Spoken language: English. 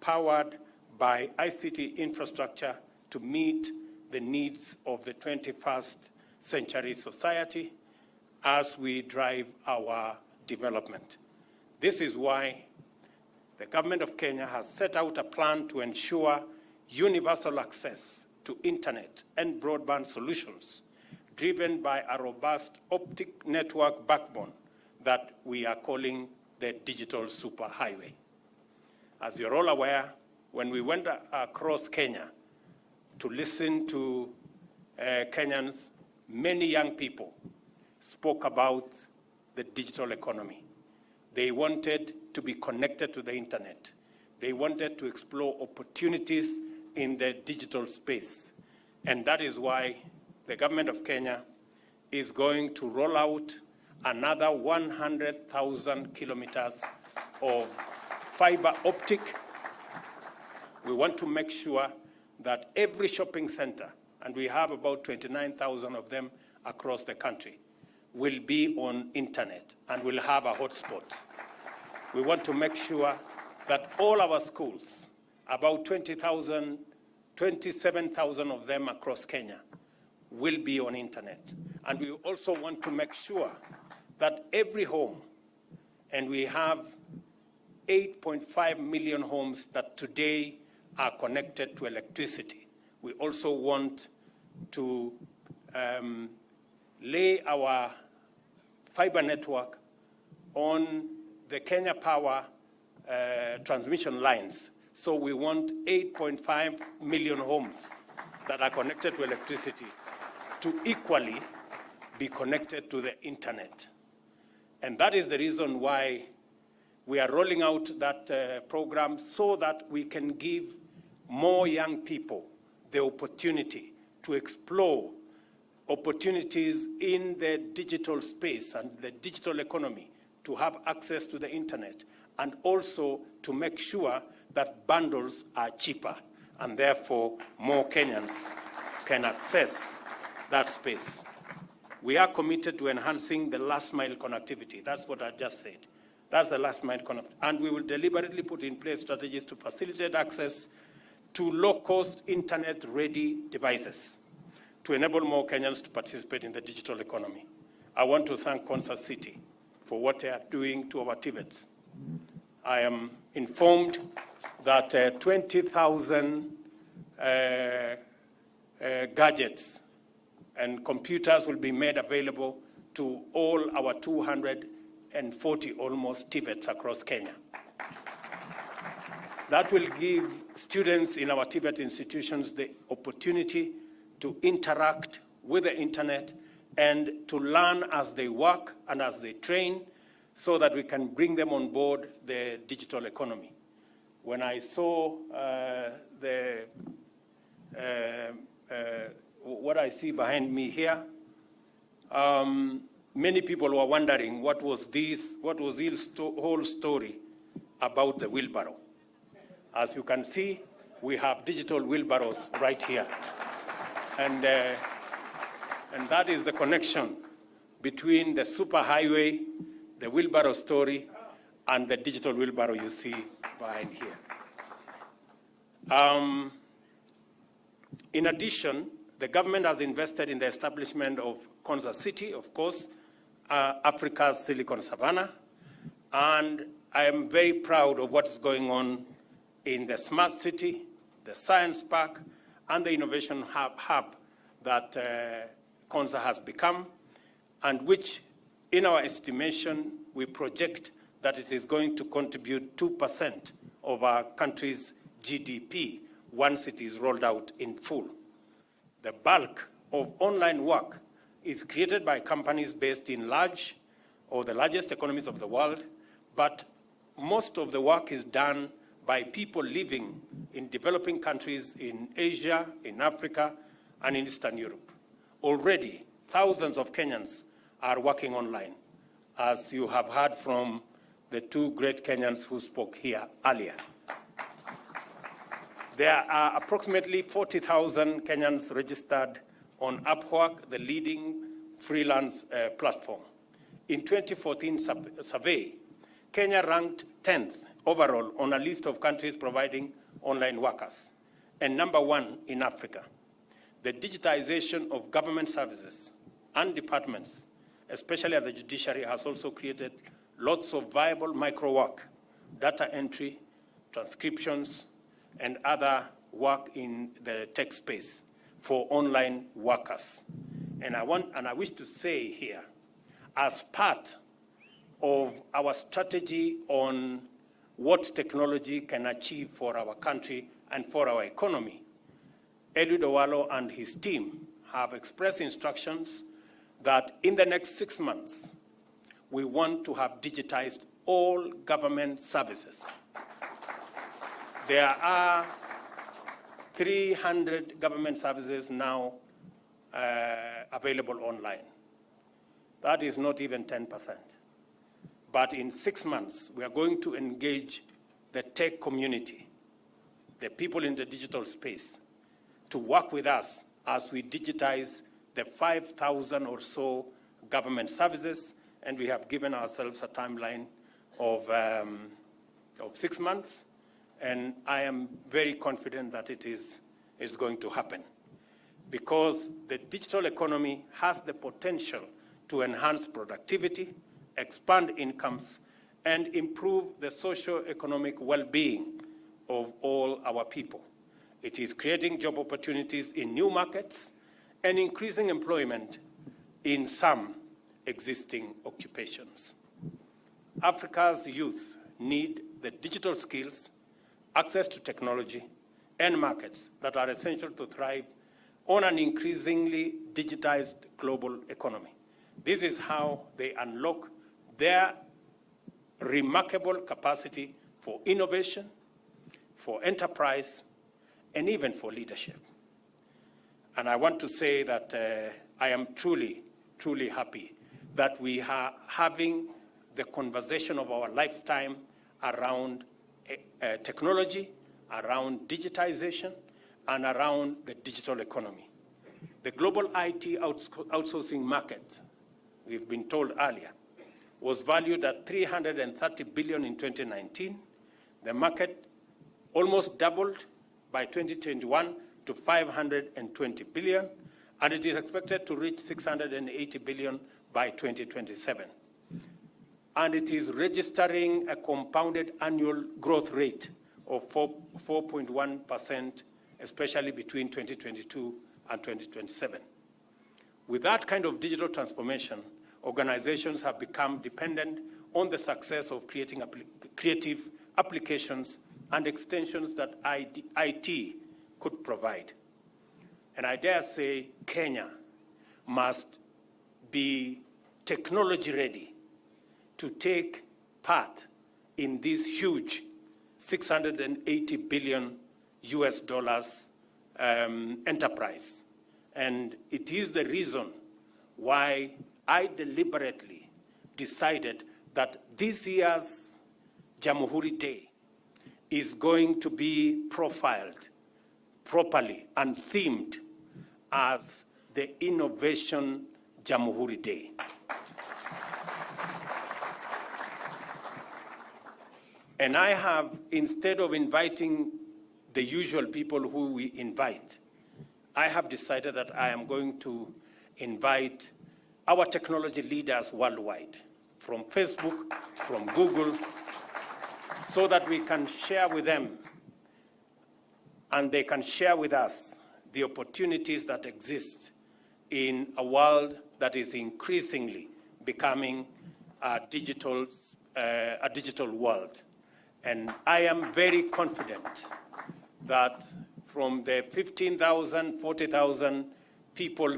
powered by ICT infrastructure to meet the needs of the 21st century society as we drive our development. This is why the government of Kenya has set out a plan to ensure universal access to internet and broadband solutions driven by a robust optic network backbone that we are calling the digital superhighway. As you're all aware, when we went across Kenya to listen to Kenyans, many young people spoke about the digital economy. They wanted to be connected to the internet. They wanted to explore opportunities in the digital space. And that is why the government of Kenya is going to roll out another 100,000 kilometers of fiber optic. We want to make sure that every shopping center, and we have about 29,000 of them across the country, will be on internet and will have a hotspot. We want to make sure that all our schools, about 27,000 of them across Kenya, will be on internet. And we also want to make sure that every home, and we have 8.5 million homes that today are connected to electricity. We also want to lay our fiber network on the Kenya Power transmission lines. So we want 8.5 million homes that are connected to electricity to equally be connected to the internet. And that is the reason why we are rolling out that program, so that we can give more young people the opportunity to explore opportunities in the digital space and the digital economy, to have access to the internet, and also to make sure that bundles are cheaper, and therefore more Kenyans can access that space. We are committed to enhancing the last mile connectivity. That's what I just said. That's the last mile connectivity. And we will deliberately put in place strategies to facilitate access to low-cost internet-ready devices to enable more Kenyans to participate in the digital economy. I want to thank Konza City for what they are doing to our TVETs. I am informed that 20,000 gadgets and computers will be made available to all our 240 almost TVETs across Kenya. That will give students in our TVET institutions the opportunity to interact with the internet and to learn as they work and as they train, so that we can bring them on board the digital economy. When I saw what I see behind me here, many people were wondering what was this whole story about the wheelbarrow. As you can see, we have digital wheelbarrows right here. And that is the connection between the superhighway, the wheelbarrow story, and the digital wheelbarrow you see behind here. In addition, the government has invested in the establishment of Konza City, of course, Africa's Silicon Savannah, and I am very proud of what is going on in the Smart City, the Science Park, and the Innovation Hub that Konza has become, and which, in our estimation, we project that it is going to contribute 2% of our country's GDP once it is rolled out in full. The bulk of online work is created by companies based in large or the largest economies of the world, but most of the work is done by people living in developing countries in Asia, in Africa, and in Eastern Europe. Already, thousands of Kenyans are working online, as you have heard from the two great Kenyans who spoke here earlier. There are approximately 40,000 Kenyans registered on Upwork, the leading freelance platform. In 2014 survey, Kenya ranked 10th overall on a list of countries providing online workers, and number 1 in Africa. The digitization of government services and departments, especially at the judiciary, has also created lots of viable micro work, data entry, transcriptions, and other work in the tech space for online workers. And I wish to say here, as part of our strategy on what technology can achieve for our country and for our economy, Eliud Owalo and his team have expressed instructions that in the next 6 months, we want to have digitized all government services. There are 300 government services now available online. That is not even 10%. But in 6 months, we are going to engage the tech community, the people in the digital space, to work with us as we digitize the 5,000 or so government services, and we have given ourselves a timeline of 6 months, and I am very confident that it is going to happen, because the digital economy has the potential to enhance productivity, expand incomes, and improve the socio-economic well-being of all our people. It is creating job opportunities in new markets and increasing employment in some existing occupations. Africa's youth need the digital skills, access to technology, and markets that are essential to thrive on an increasingly digitized global economy. This is how they unlock their remarkable capacity for innovation, for enterprise, and even for leadership. And I want to say that I am truly, truly happy that we are having the conversation of our lifetime around technology, around digitization, and around the digital economy. The global IT outsourcing market, we've been told earlier, was valued at $330 billion in 2019. The market almost doubled by 2021 to $520 billion, and it is expected to reach $680 billion by 2027. And it is registering a compounded annual growth rate of 4.1%, especially between 2022 and 2027. With that kind of digital transformation, organizations have become dependent on the success of creating creative applications and extensions that IT could provide. And I dare say Kenya must be technology ready to take part in this huge $680 billion US enterprise. And it is the reason why I deliberately decided that this year's Jamhuri Day is going to be profiled properly and themed as the Innovation Jamhuri Day. And I have, instead of inviting the usual people who we invite, I have decided that I am going to invite our technology leaders worldwide, from Facebook, from Google, so that we can share with them and they can share with us the opportunities that exist in a world that is increasingly becoming a digital world. And I am very confident that from the 15,000, 40,000 people